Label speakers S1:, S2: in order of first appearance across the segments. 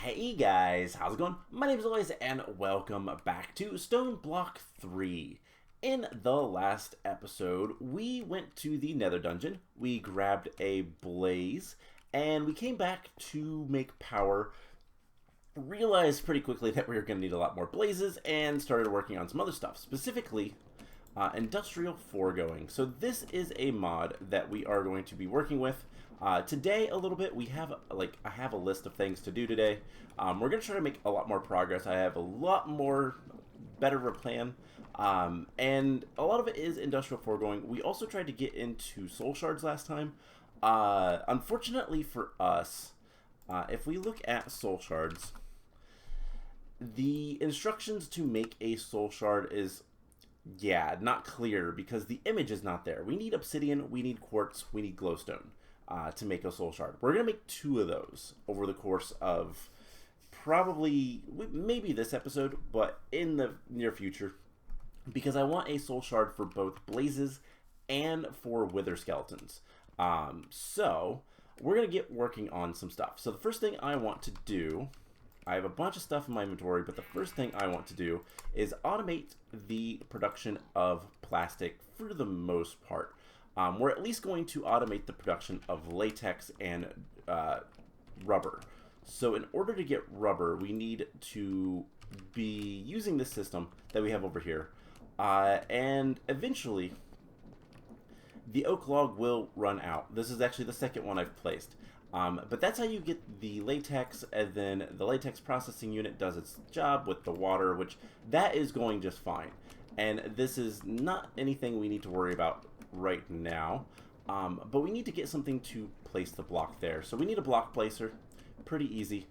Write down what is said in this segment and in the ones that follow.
S1: Hey guys, how's it going? My name is Elias and welcome back to Stoneblock 3. In the last episode, we went to the Nether Dungeon, we grabbed a blaze, and we came back to make power. Realized pretty quickly that we were going to need a lot more blazes and started working on some other stuff, specifically industrial foregoing. So this is a mod that we are going to be working with. Today, a little bit, I have a list of things to do today. We're going to try to make a lot more progress. I have a lot more better of a plan, and a lot of it is industrial foregoing. We also tried to get into soul shards last time. Unfortunately for us, if we look at soul shards, the instructions to make a soul shard is, not clear because the image is not there. We need obsidian, we need quartz, we need glowstone. To make a soul shard. We're going to make 2 of those over the course of probably, maybe this episode, but in the near future, because I want a soul shard for both blazes and for wither skeletons. So we're going to get working on some stuff. So the first thing I want to do, I have a bunch of stuff in my inventory, but the first thing I want to do is automate the production of plastic for the most part. We're at least going to automate the production of latex and rubber. So in order to get rubber, we need to be using this system that we have over here. And eventually, the oak log will run out. This is actually the second one I've placed. But that's how you get the latex, and then the latex processing unit does its job with the water, which that is going just fine. And this is not anything we need to worry about right now, but we need to get something to place the block there. So we need a block placer, pretty easy.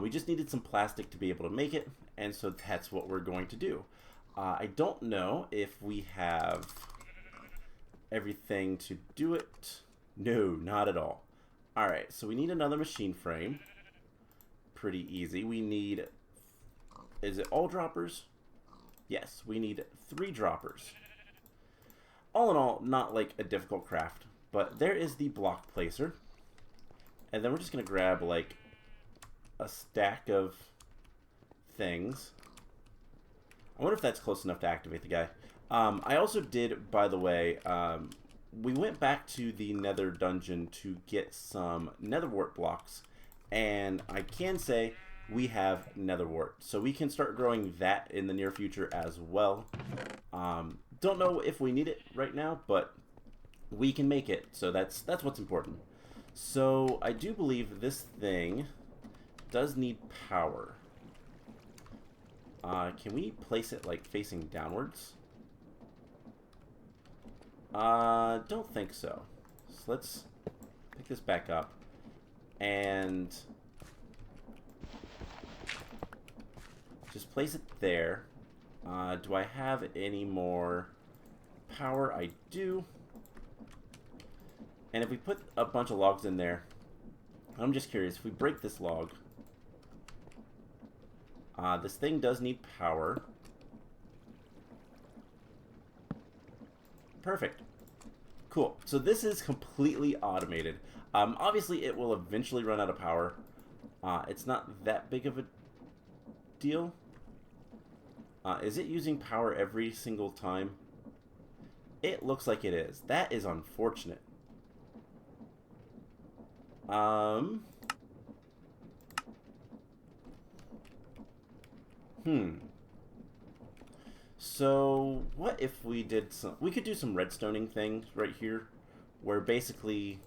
S1: We just needed some plastic to be able to make it, and so that's what we're going to do. I don't know if we have everything to do it. No, not at all. Alright, so we need another machine frame. Pretty easy. We need, is it all droppers? Yes, we need 3 droppers. All in all, not like a difficult craft, but there is the block placer. And then we're just going to grab like a stack of things. I wonder if that's close enough to activate the guy. I also did, by the way, we went back to the Nether Dungeon to get some nether wart blocks, and I can say we have nether wart, so we can start growing that in the near future as well. Don't know if we need it right now, but we can make it, so that's what's important. So I do believe this thing does need power. Can we place it like facing downwards? Don't think so. So let's pick this back up and just place it there. Do I have any more power? I do. And if we put a bunch of logs in there, I'm just curious, if we break this log, this thing does need power. Perfect. Cool. So this is completely automated. Obviously, it will eventually run out of power. It's not that big of a deal. Is it using power every single time? It looks like it is. That is unfortunate. So what if we did some, we could do some redstoning things right here, where basically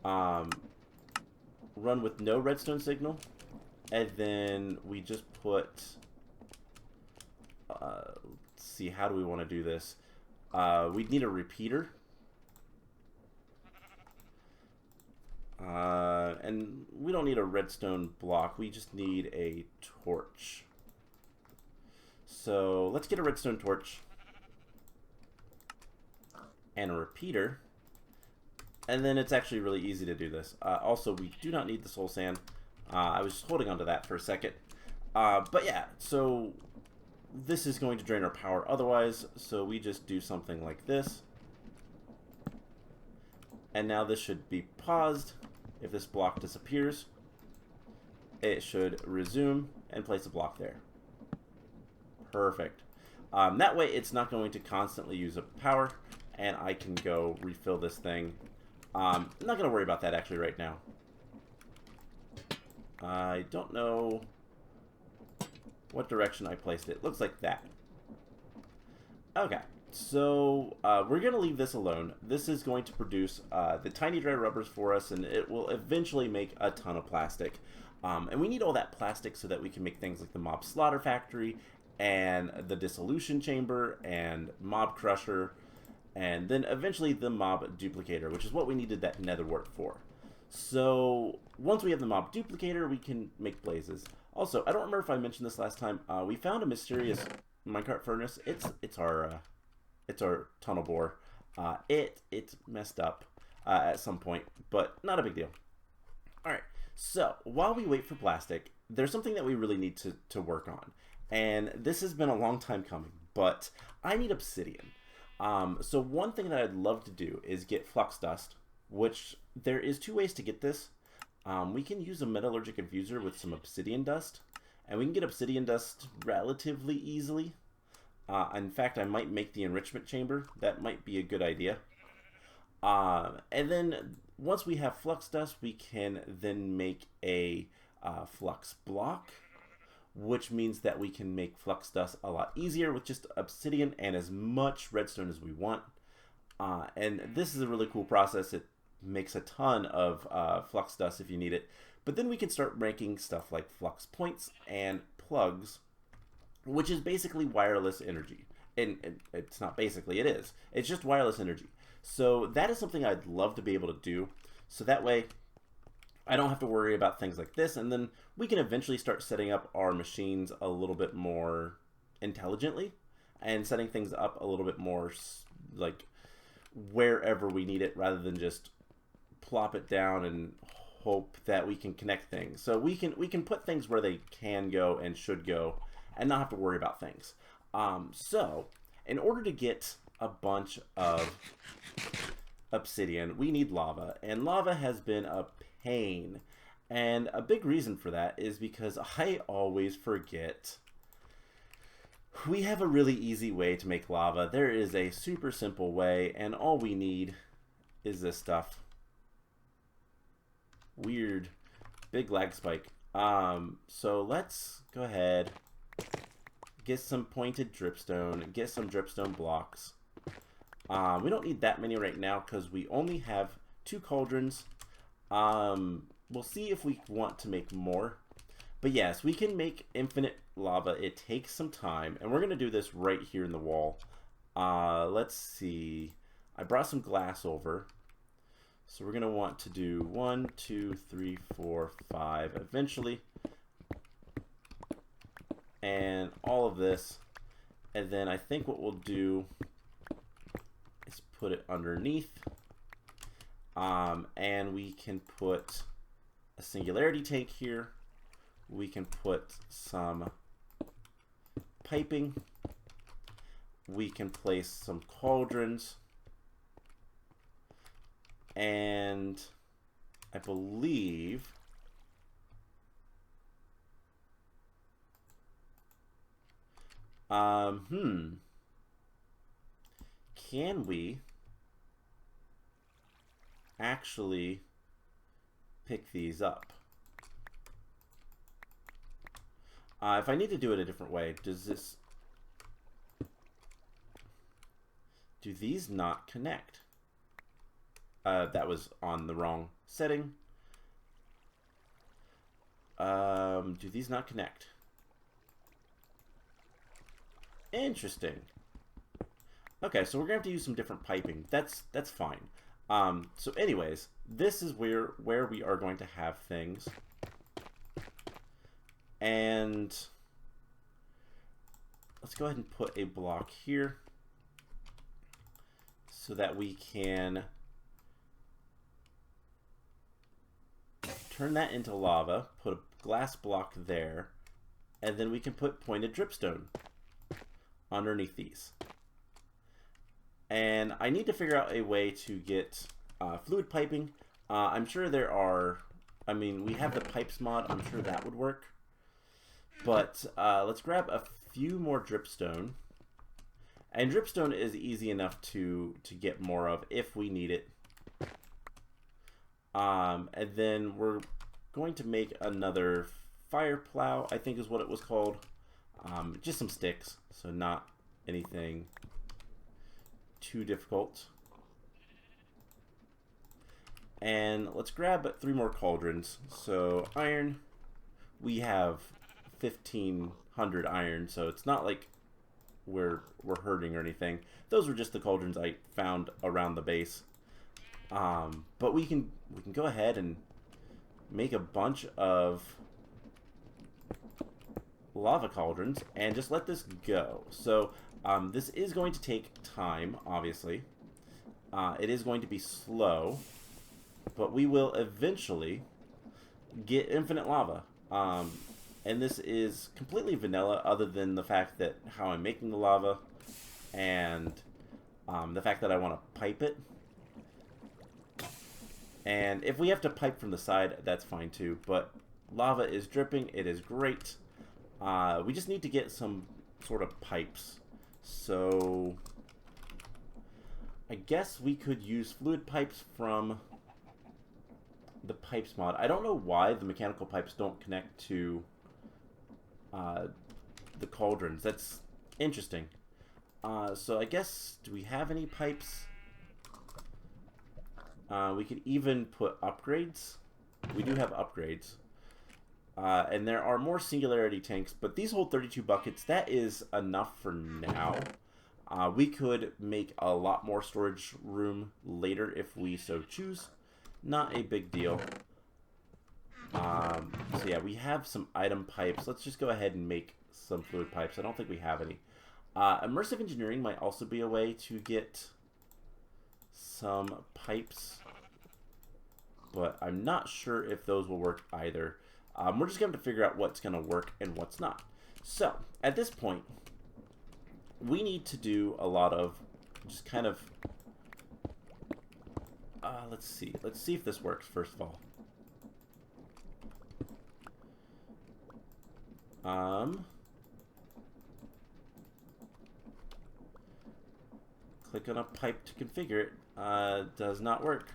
S1: run with no redstone signal, and then we just put let's see, how do we want to do this? We'd need a repeater. And we don't need a redstone block, we just need a torch. So let's get a redstone torch and a repeater, and then it's actually really easy to do this. Also, we do not need the soul sand. I was holding on to that for a second. But yeah, so this is going to drain our power otherwise, so we just do something like this. And now this should be paused if this block disappears. it should resume and place a block there. Perfect. That way it's not going to constantly use up power, and I can go refill this thing. I'm not going to worry about that actually right now. I don't know what direction I placed it. Looks like that. Okay, so we're going to leave this alone. This is going to produce the tiny dry rubbers for us, and it will eventually make a ton of plastic. And we need all that plastic so that we can make things like the mob slaughter factory and the dissolution chamber and mob crusher, and then eventually the mob duplicator, which is what we needed that nether wart for. So once we have the mob duplicator, we can make blazes. Also, I don't remember if I mentioned this last time. We found a mysterious minecart furnace. It's our tunnel bore. It's messed up at some point, but not a big deal. All right. So while we wait for plastic, there's something that we really need to work on, and this has been a long time coming. But I need obsidian. So one thing that I'd love to do is get flux dust, which there is 2 ways to get this. We can use a metallurgic infuser with some obsidian dust, and we can get obsidian dust relatively easily. In fact, I might make the enrichment chamber. That might be a good idea. And then once we have flux dust, we can then make a flux block, which means that we can make flux dust a lot easier with just obsidian and as much redstone as we want. And this is a really cool process. It makes a ton of flux dust if you need it. But then we can start making stuff like flux points and plugs, which is basically wireless energy. And it's not basically, it is. It's just wireless energy. So that is something I'd love to be able to do. So that way I don't have to worry about things like this. And then we can eventually start setting up our machines a little bit more intelligently and setting things up a little bit more like wherever we need it, rather than just plop it down and hope that we can connect things. So we can put things where they can go and should go and not have to worry about things. So in order to get a bunch of obsidian, we need lava, and lava has been a pain. And a big reason for that is because I always forget we have a really easy way to make lava. There is a super simple way, and all we need is this stuff. Weird big lag spike. So let's go ahead, get some pointed dripstone, get some dripstone blocks. We don't need that many right now because we only have 2 cauldrons. We'll see if we want to make more. But yes, we can make infinite lava. It takes some time, and we're going to do this right here in the wall. Let's see. I brought some glass over. So we're going to want to do 1, 2, 3, 4, 5 eventually. And all of this. And then I think what we'll do is put it underneath. And we can put a singularity tank here. We can put some piping. We can place some cauldrons. And I believe can we actually pick these up? If I need to do it a different way, do these not connect? That was on the wrong setting. Do these not connect? Interesting. Okay, so we're gonna have to use some different piping. That's fine. So anyways, this is where we are going to have things. And let's go ahead and put a block here so that we can turn that into lava, put a glass block there, and then we can put pointed dripstone underneath these. And I need to figure out a way to get fluid piping. I'm sure there are I mean, we have the pipes mod. I'm sure that would work. But let's grab a few more dripstone. And dripstone is easy enough to get more of if we need it. And then we're going to make another fire plow, I think is what it was called. Just some sticks, so not anything too difficult. And let's grab 3 more cauldrons. So iron, we have 1,500 iron, so it's not like we're hurting or anything. Those were just the cauldrons I found around the base. But we can go ahead and make a bunch of lava cauldrons and just let this go. So this is going to take time, obviously. It is going to be slow, but we will eventually get infinite lava. And this is completely vanilla, other than the fact that how I'm making the lava and the fact that I want to pipe it. And if we have to pipe from the side, that's fine too. But lava is dripping. It is great. We just need to get some sort of pipes. So I guess we could use fluid pipes from the pipes mod. I don't know why the mechanical pipes don't connect to the cauldrons. That's interesting. So I guess, do we have any pipes? We could even put upgrades. We do have upgrades. And there are more singularity tanks, but these hold 32 buckets. That is enough for now. We could make a lot more storage room later if we so choose. Not a big deal. So yeah, we have some item pipes. Let's just go ahead and make some fluid pipes. I don't think we have any. Immersive engineering might also be a way to get some pipes, but I'm not sure if those will work either. We're just going to figure out what's going to work and what's not. So at this point, we need to do a lot of just kind of let's see if this works first of all. Click on a pipe to configure it. Does not work.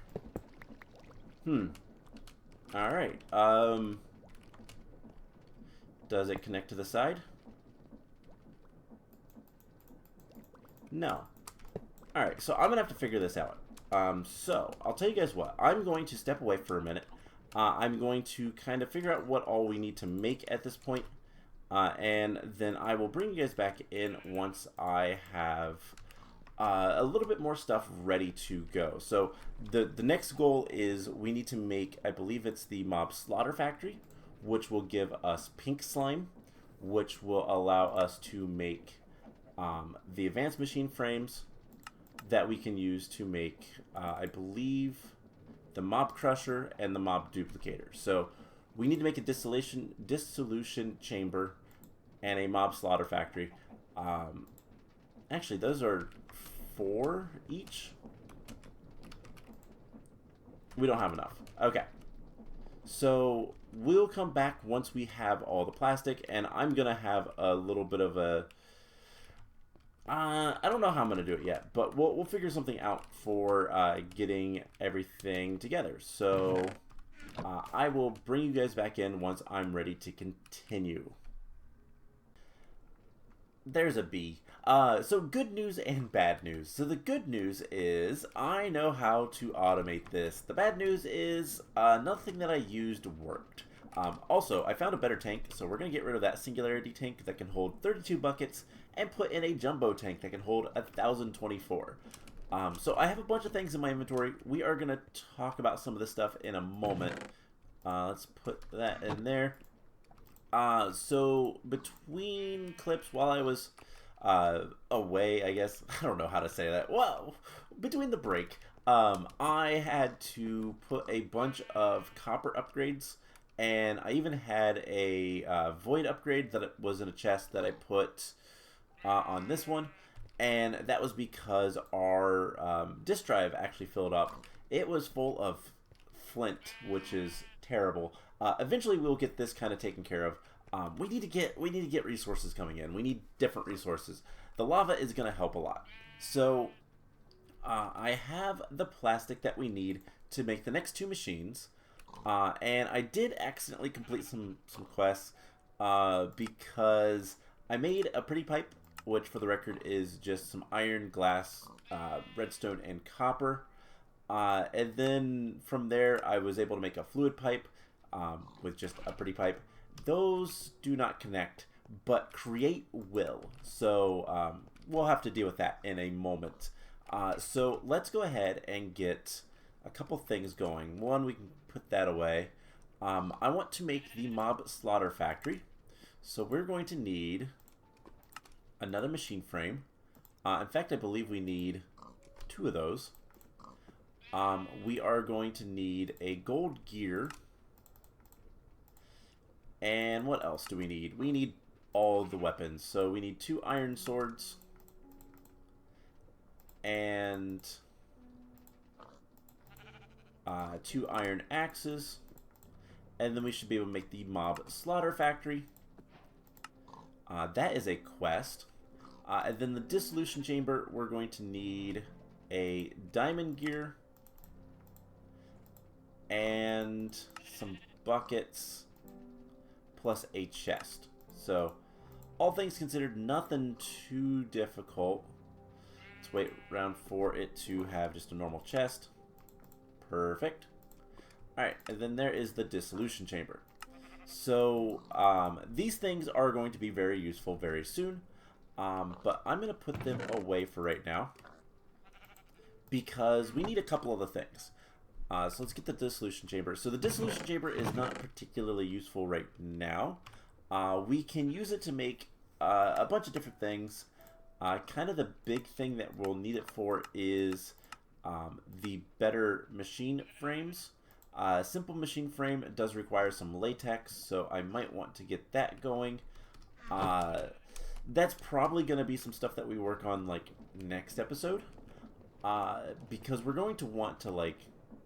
S1: Alright. Does it connect to the side? No. Alright, so I'm going to have to figure this out. So, I'll tell you guys what. I'm going to step away for a minute. I'm going to kind of figure out what all we need to make at this point. And then I will bring you guys back in once I have a little bit more stuff ready to go. So the next goal is we need to make, I believe it's the mob slaughter factory, which will give us pink slime, which will allow us to make the advanced machine frames that we can use to make, I believe, the mob crusher and the mob duplicator. So we need to make a dissolution chamber and a mob slaughter factory. Actually, those are 4 each. We don't have enough. Okay. So we'll come back once we have all the plastic, and I'm going to have a little bit of a... I don't know how I'm going to do it yet, but we'll figure something out for getting everything together. So I will bring you guys back in once I'm ready to continue. There's a B. So good news and bad news. So the good news is I know how to automate this. The bad news is nothing that I used worked. Also, I found a better tank, so we're going to get rid of that singularity tank that can hold 32 buckets and put in a jumbo tank that can hold 1,024. So I have a bunch of things in my inventory. We are going to talk about some of this stuff in a moment. Let's put that in there. So between clips while I was away, I guess, I don't know how to say that. Well, between the break, I had to put a bunch of copper upgrades, and I even had a void upgrade that was in a chest that I put on this one, and that was because our disk drive actually filled up. It was full of flint, which is terrible. Eventually, we'll get this kind of taken care of. We need to get resources coming in. We need different resources. The lava is going to help a lot. So I have the plastic that we need to make the next 2 machines. And I did accidentally complete some quests because I made a pretty pipe, which for the record is just some iron, glass, redstone, and copper. And then from there, I was able to make a fluid pipe with just a pretty pipe. Those do not connect, but create will. So we'll have to deal with that in a moment. So let's go ahead and get a couple things going. One, we can put that away. I want to make the mob slaughter factory. So we're going to need another machine frame. In fact, I believe we need 2 of those. We are going to need a gold gear. And what else do we need? We need all the weapons. So we need 2 iron swords. And 2 iron axes. And then we should be able to make the mob slaughter factory. That is a quest. And then the dissolution chamber, we're going to need a diamond gear. And some buckets. Plus a chest. So, all things considered, nothing too difficult. Let's wait around for it to have just a normal chest. Perfect. Alright, and then there is the dissolution chamber. So, these things are going to be very useful very soon. But I'm going to put them away for right now. Because we need a couple other things. So let's get the dissolution chamber. So the dissolution chamber is not particularly useful right now. We can use it to make a bunch of different things. Kind of the big thing that we'll need it for is the better machine frames. Simple machine frame does require some latex, so I might want to get that going. That's probably going to be some stuff that we work on like next episode. Because we're going to want to like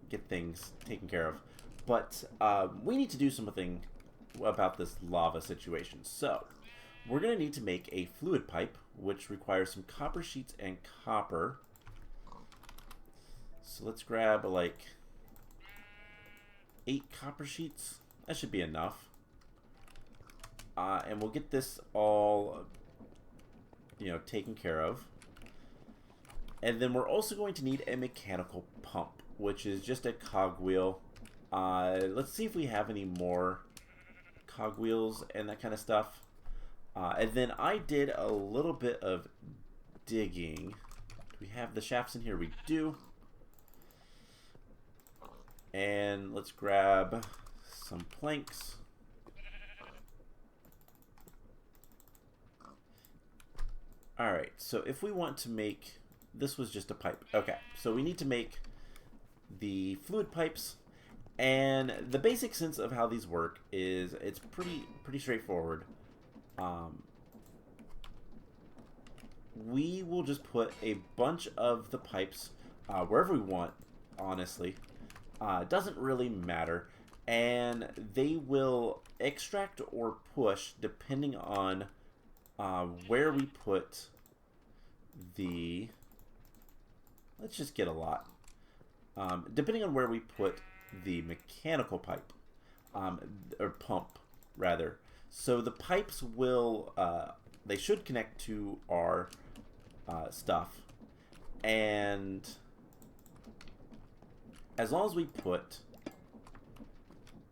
S1: get things taken care of. But we need to do something about this lava situation. So we're going to need to make a fluid pipe, which requires some copper sheets and copper. So let's grab like 8 copper sheets. That should be enough. And we'll get this all, taken care of. And then we're also going to need a mechanical pump, which is just a cogwheel. Let's see if we have any more cogwheels and that kind of stuff. And then I did a little bit of digging. Do we have the shafts in here? We do. And let's grab some planks. Alright, so if we want to make... This was just a pipe. Okay, so we need to make the fluid pipes. And the basic sense of how these work is it's pretty straightforward. We will just put a bunch of the pipes wherever we want, honestly. Doesn't really matter. And they will extract or push depending on where we put the... Let's just get a lot. Depending on where we put the mechanical pipe, or pump, rather. So the pipes will, they should connect to our stuff. And as long as we put,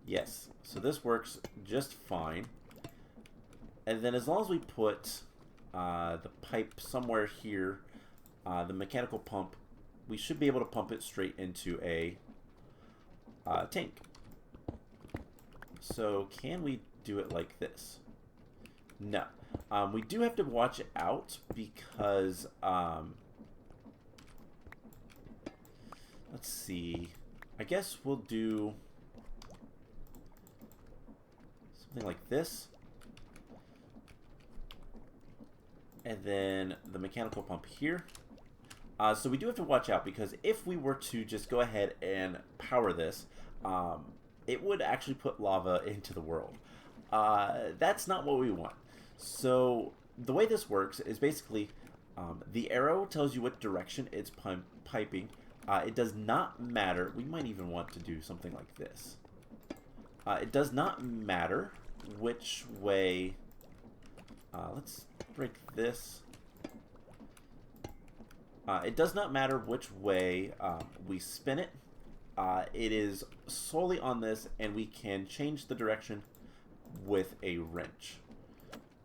S1: yes, so this works just fine. And then as long as we put the pipe somewhere here, the mechanical pump, we should be able to pump it straight into a tank. So can we do it like this? No. We do have to watch out because let's see. I guess we'll do something like this. And then the mechanical pump here. So we do have to watch out because if we were to just go ahead and power this, it would actually put lava into the world. That's not what we want. So the way this works is basically the arrow tells you what direction it's piping. It does not matter. We might even want to do something like this. It does not matter which way. Let's break this. It does not matter which way we spin it. It is solely on this, and we can change the direction with a wrench.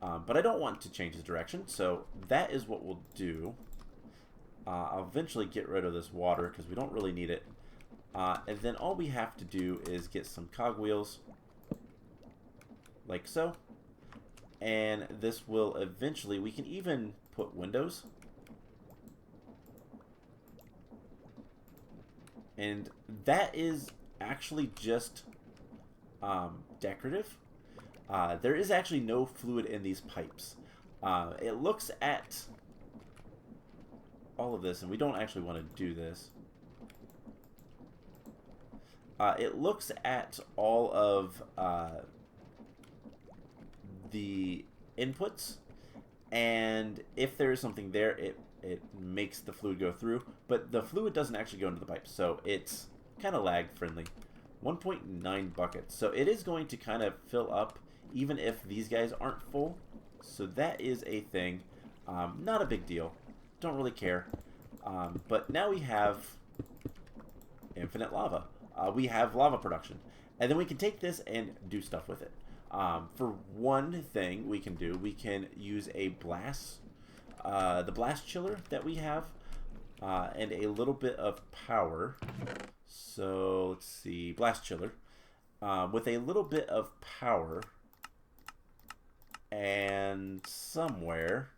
S1: But I don't want to change the direction, so that is what we'll do. I'll eventually get rid of this water because we don't really need it. And then all we have to do is get some cogwheels, like so. And this will eventually, we can even put windows. And that is actually just decorative. There is actually no fluid in these pipes. It looks at all of this, and we don't actually want to do this. It looks at all of the inputs, and if there is something there, it makes the fluid go through, but the fluid doesn't actually go into the pipes, so it's kind of lag friendly. 1.9 buckets, so it is going to kind of fill up even if these guys aren't full, so that is a thing. Not a big deal, don't really care. But now we have infinite lava. We have lava production, and then we can take this and do stuff with it. For one thing we can do, we can use a blast, the blast chiller that we have, and a little bit of power. So let's see, blast chiller with a little bit of power, and somewhere.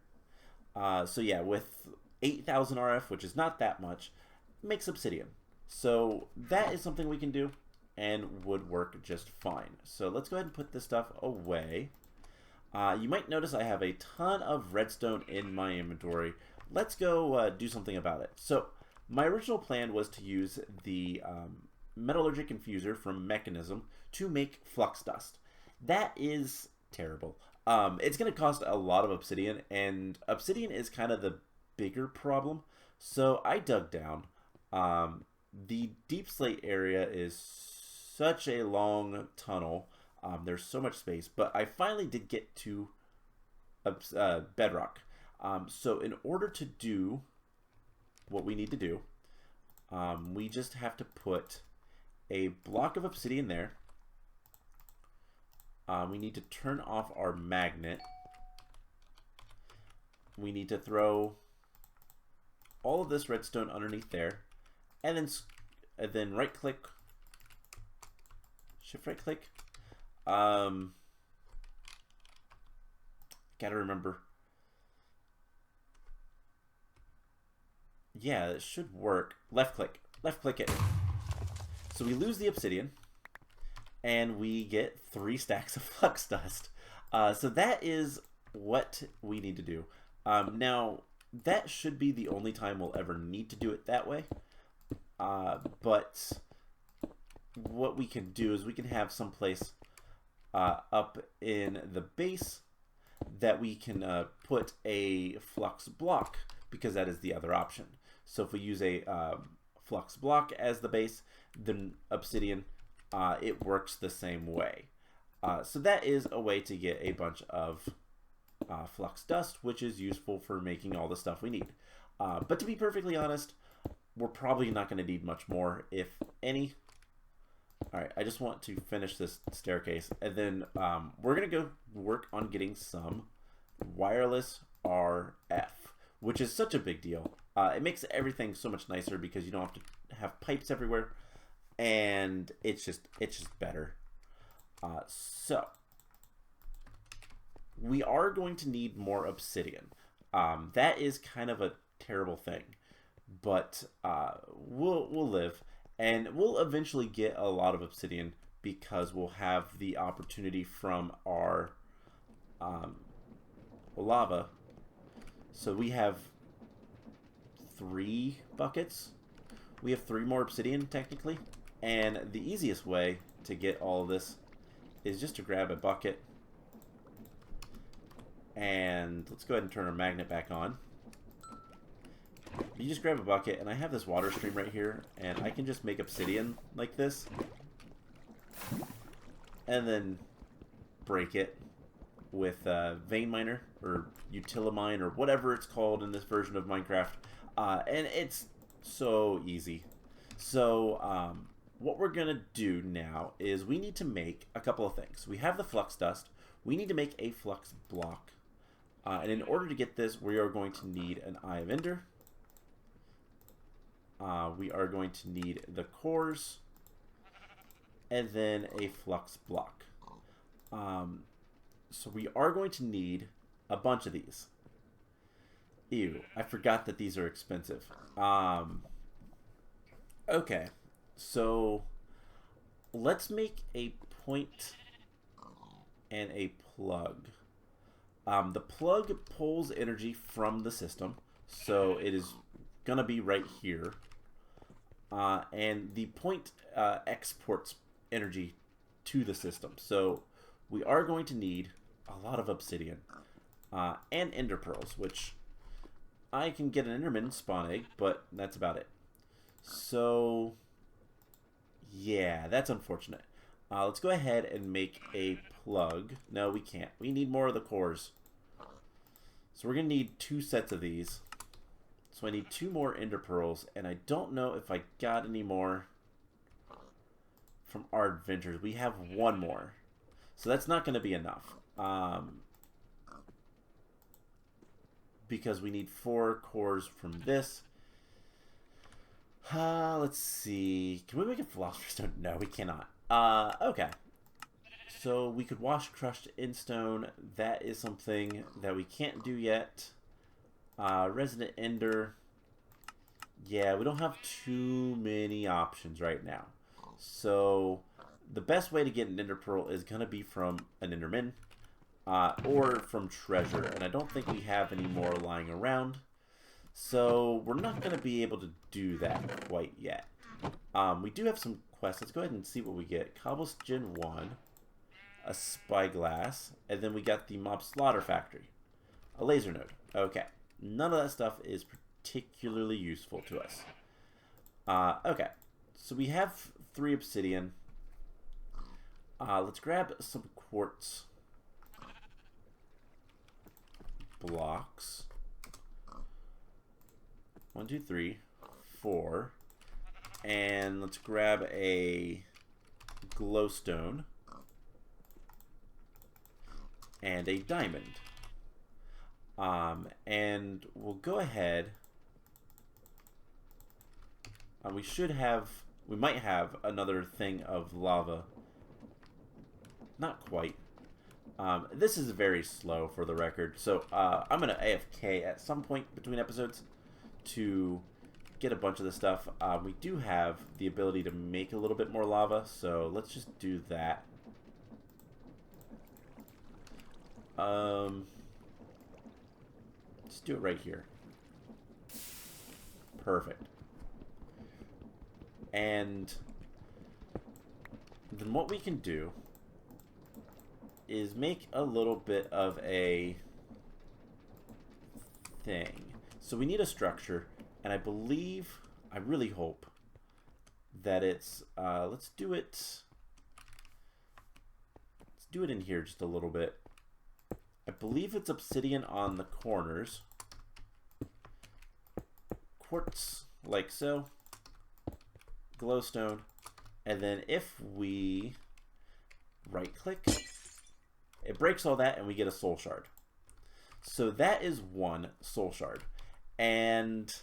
S1: So yeah, with 8,000 RF, which is not that much, makes obsidian. So that is something we can do and would work just fine. So let's go ahead and put this stuff away. You might notice I have a ton of redstone in my inventory. Let's go do something about it. So my original plan was to use the metallurgic infuser from Mechanism to make flux dust. That is terrible. It's going to cost a lot of obsidian, and obsidian is kind of the bigger problem. So I dug down. The deep slate area is such a long tunnel. There's so much space, but I finally did get to bedrock. So in order to do what we need to do, we just have to put a block of obsidian there. We need to turn off our magnet. We need to throw all of this redstone underneath there, and then right click, shift right click. Gotta remember. Yeah, it should work. Left click it. So we lose the obsidian, and we get 3 stacks of flux dust. So that is what we need to do. Now, that should be the only time we'll ever need to do it that way. But what we can do is we can have someplace up in the base that we can put a flux block, because that is the other option. So if we use a flux block as the base, then obsidian, it works the same way. So that is a way to get a bunch of flux dust, which is useful for making all the stuff we need. But to be perfectly honest, we're probably not going to need much more, if any. Alright, I just want to finish this staircase, and then we're going to go work on getting some wireless RF, which is such a big deal. It makes everything so much nicer because you don't have to have pipes everywhere, and it's just better. So we are going to need more obsidian. That is kind of a terrible thing, but we'll live, and we'll eventually get a lot of obsidian because we'll have the opportunity from our lava. So we have 3 buckets. We have 3 more obsidian technically, and the easiest way to get all of this is just to grab a bucket. And let's go ahead and turn our magnet back on. You just grab a bucket, and I have this water stream right here, and I can just make obsidian like this. And then break it with vein miner, or utilimine, or whatever it's called in this version of Minecraft. And it's so easy. So, what we're going to do now is we need to make a couple of things. We have the flux dust. We need to make a flux block. And in order to get this, we are going to need an Eye of Ender. We are going to need the cores. And then a flux block. So we are going to need a bunch of these. Ew, I forgot that these are expensive. Okay, so let's make a point and a plug. The plug pulls energy from the system, so it is going to be right here. And the point exports energy to the system. So we are going to need a lot of obsidian and ender pearls, which I can get an enderman spawn egg, but that's about it. So yeah, that's unfortunate. Let's go ahead and make a plug. No, we can't. We need more of the cores. So we're going to need 2 sets of these. So I need 2 more ender pearls, and I don't know if I got any more from our adventures. We have 1 more. So that's not going to be enough. Because we need 4 cores from this. Let's see. Can we make a philosopher's stone? No, we cannot. Okay. So we could wash crushed in stone. That is something that we can't do yet. Resident ender. Yeah, we don't have too many options right now. So the best way to get an ender pearl is going to be from an enderman. Or from treasure. And I don't think we have any more lying around. So we're not going to be able to do that quite yet. We do have some quests. Let's go ahead and see what we get. Cobblestone 1. A spyglass. And then we got the mob slaughter factory. A laser node. Okay. None of that stuff is particularly useful to us. Okay. So we have 3 obsidian. Let's grab some quartz blocks. 1, 2, 3, 4. And let's grab a glowstone and a diamond. And we'll go ahead. We might have another thing of lava. Not quite. This is very slow for the record, so I'm going to AFK at some point between episodes to get a bunch of this stuff. We do have the ability to make a little bit more lava, so let's just do that. Let's do it right here. Perfect. And then what we can do is make a little bit of a thing. So we need a structure, and I believe, I really hope that it's, let's do it in here just a little bit. I believe it's obsidian on the corners, quartz like so, glowstone, and then if we right click, it breaks all that and we get a soul shard. So that is 1 soul shard. And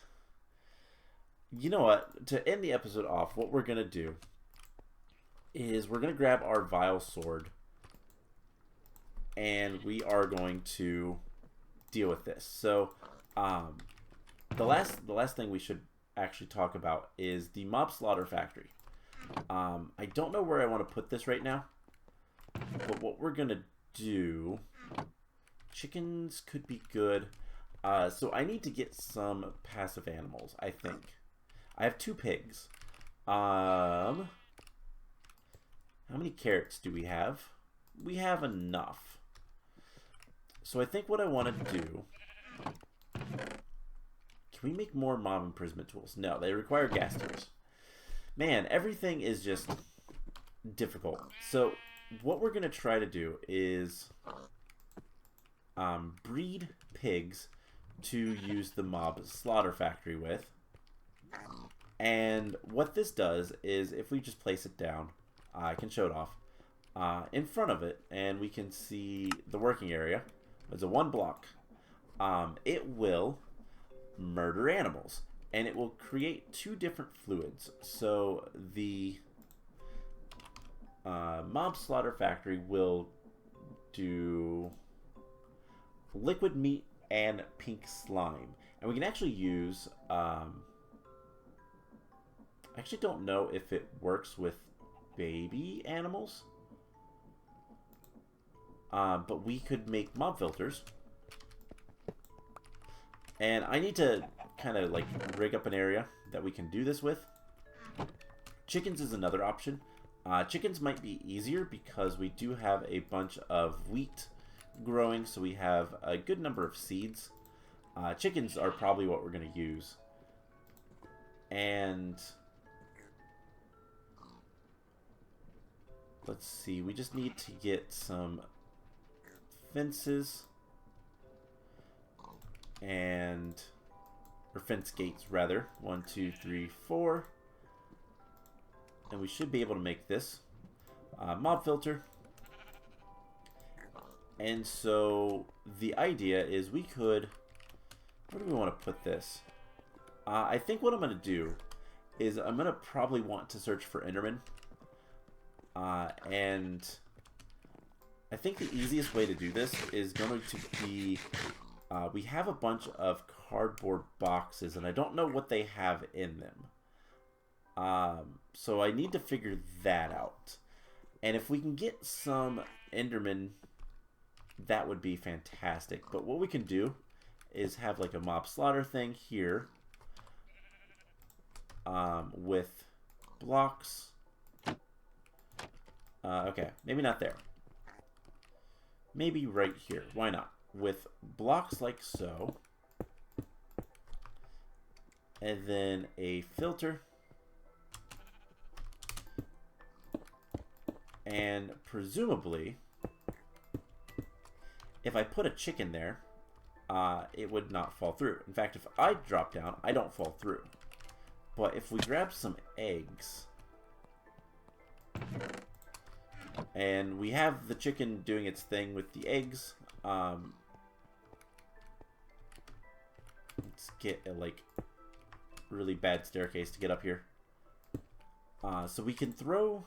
S1: you know what? To end the episode off, what we're going to do is we're going to grab our vile sword and we are going to deal with this. So the last thing we should actually talk about is the mob slaughter factory. I don't know where I want to put this right now, but what we're going to do, chickens could be good. So I need to get some passive animals, I think. I have 2 pigs. How many carrots do we have? We have enough. So I think what I want to do... Can we make more mob imprisonment tools? No, they require gas tiers. Man, everything is just difficult. So what we're going to try to do is breed pigs to use the mob slaughter factory with. And what this does is, if we just place it down, I can show it off, in front of it, and we can see the working area. It's a 1 block. It will murder animals, and it will create 2 different fluids. So the mob slaughter factory will do liquid meat and pink slime, and we can actually use I actually don't know if it works with baby animals, but we could make mob filters. And I need to kind of like rig up an area that we can do this with. Chickens is another option. Chickens might be easier because we do have a bunch of wheat growing, so we have a good number of seeds. Chickens are probably what we're going to use. And let's see, we just need to get some fences. Or fence gates rather. 1, 2, 3, 4. And we should be able to make this mob filter. And so the idea is we could, where do we want to put this? I think what I'm going to do is I'm going to probably want to search for Enderman. And I think the easiest way to do this is going to be, we have a bunch of cardboard boxes, and I don't know what they have in them. So I need to figure that out. And if we can get some Enderman, that would be fantastic. But what we can do is have like a mob slaughter thing here, with blocks. Okay, maybe not there. Maybe right here. Why not? With blocks like so. And then a filter. And presumably, if I put a chicken there, it would not fall through. In fact, if I drop down, I don't fall through. But if we grab some eggs, and we have the chicken doing its thing with the eggs, let's get a like really bad staircase to get up here. So we can throw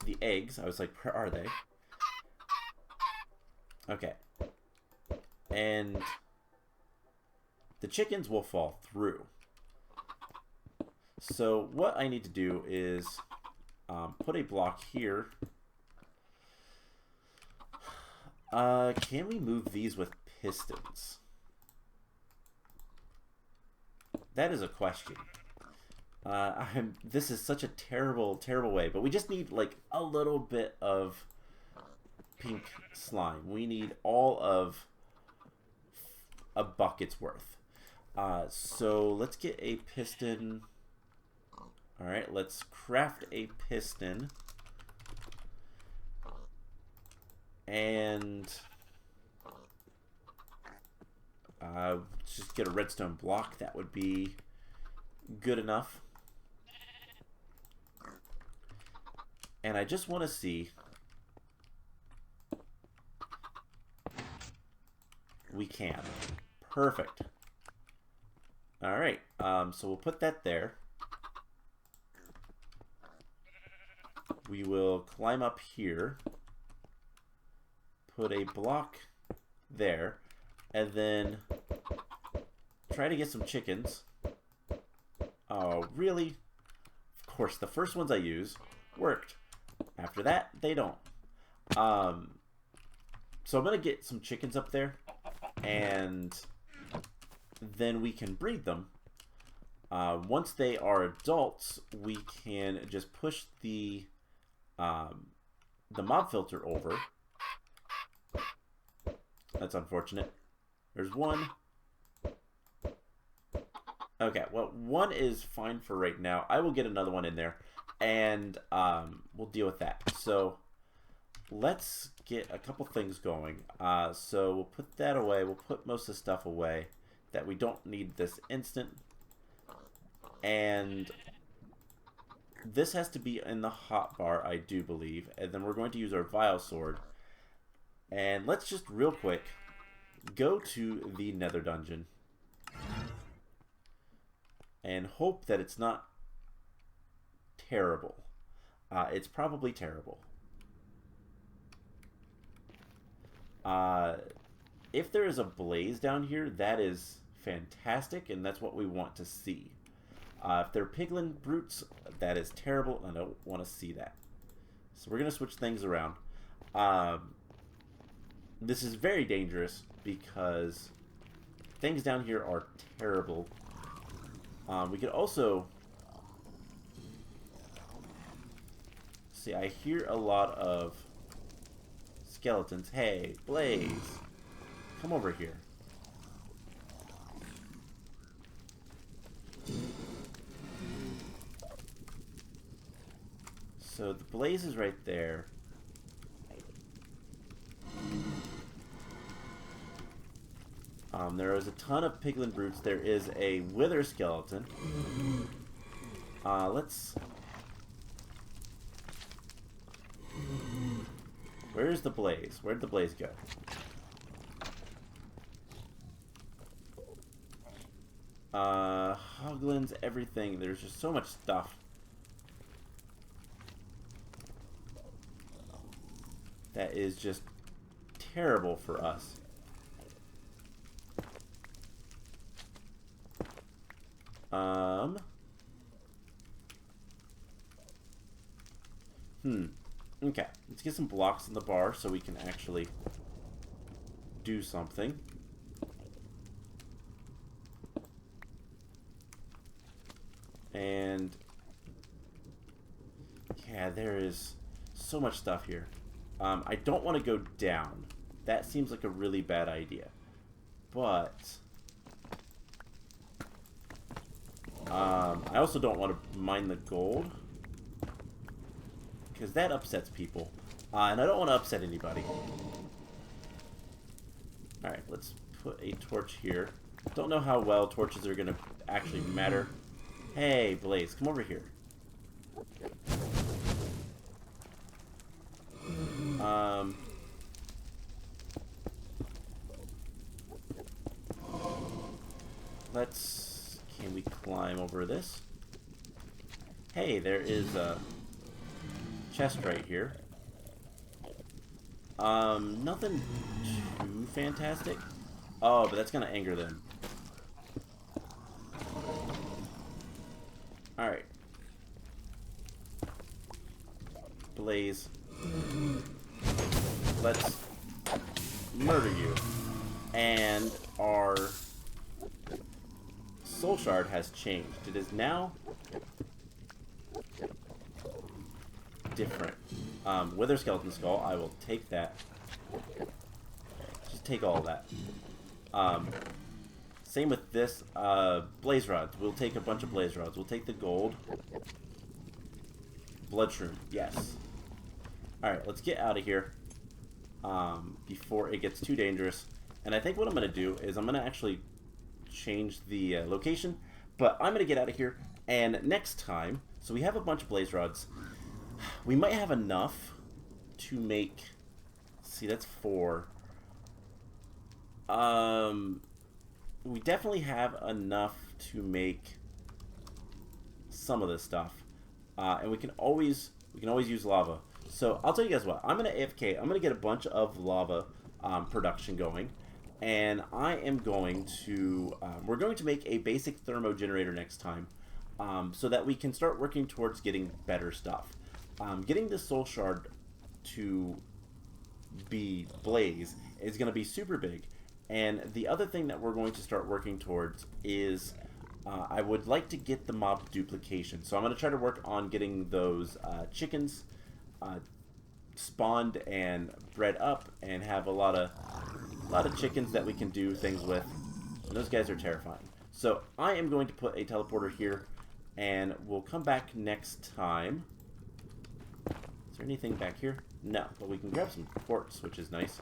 S1: the eggs. I was like, where are they? Okay. And the chickens will fall through. So what I need to do is put a block here. Can we move these with pistons? That is a question. This is such a terrible, terrible way, but we just need like a little bit of pink slime. We need all of a bucket's worth. So let's get a piston. All right, let's craft a piston. And just get a redstone block. That would be good enough. And I just want to see. We can. Perfect. All right. So we'll put that there. We will climb up here. Put a block there. And then try to get some chickens. Oh, really? Of course, the first ones I use worked. After that, they don't. So I'm going to get some chickens up there. And then we can breed them. Once they are adults, we can just push the mob filter over. That's unfortunate. There's one. Okay, well, one is fine for right now. I will get another one in there, and we'll deal with that. So let's get a couple things going. So we'll put that away. We'll put most of the stuff away that we don't need this instant. And this has to be in the hotbar, I do believe. And then we're going to use our Vile Sword. And let's just real quick go to the Nether Dungeon. And hope that it's not terrible. It's probably terrible. If there is a blaze down here, that is fantastic, and that's what we want to see. If they're piglin brutes, that is terrible, and I don't want to see that. So we're going to switch things around. This is very dangerous because things down here are terrible. We could also... See, I hear a lot of skeletons. Hey, Blaze! Come over here. So the Blaze is right there. There is a ton of piglin brutes. There is a wither skeleton. Let's... Where's the Blaze? Where'd the Blaze go? Hoglins, everything. There's just so much stuff. That is just terrible for us. Okay, let's get some blocks in the bar so we can actually do something. And yeah, there is so much stuff here. I don't want to go down. That seems like a really bad idea. But I also don't want to mine the gold, because that upsets people. And I don't want to upset anybody. Alright, let's put a torch here. Don't know how well torches are going to actually matter. Hey, Blaze, come over here. Can we climb over this? Hey, there is a chest right here. Nothing too fantastic. Oh, but that's gonna anger them. Alright. Blaze. Let's murder you. And our soul shard has changed. It is now different. Wither skeleton skull, I will take that. Just take all of that. Same with this. Blaze rods. We'll take a bunch of blaze rods. We'll take the gold. Blood shroom. Yes. Alright, let's get out of here before it gets too dangerous. And I think what I'm going to do is I'm going to actually change the location. But I'm going to get out of here. And next time, so we have a bunch of blaze rods. We might have enough to make... See, that's 4. We definitely have enough to make some of this stuff. And we can always use lava. So I'll tell you guys what, I'm gonna AFK. I'm gonna get a bunch of lava production going, and I am going to we're going to make a basic thermo generator next time, so that we can start working towards getting better stuff. Getting this soul shard to be blaze is going to be super big, and the other thing that we're going to start working towards is I would like to get the mob duplication. So I'm going to try to work on getting those chickens spawned and bred up and have a lot of chickens that we can do things with. And those guys are terrifying. So I am going to put a teleporter here, and we'll come back next time. Is there anything back here? No, but we can grab some quartz, which is nice.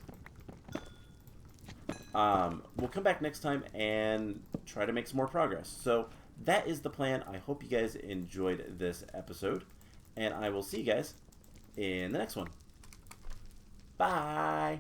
S1: We'll come back next time and try to make some more progress. So that is the plan. I hope you guys enjoyed this episode, and I will see you guys in the next one. Bye!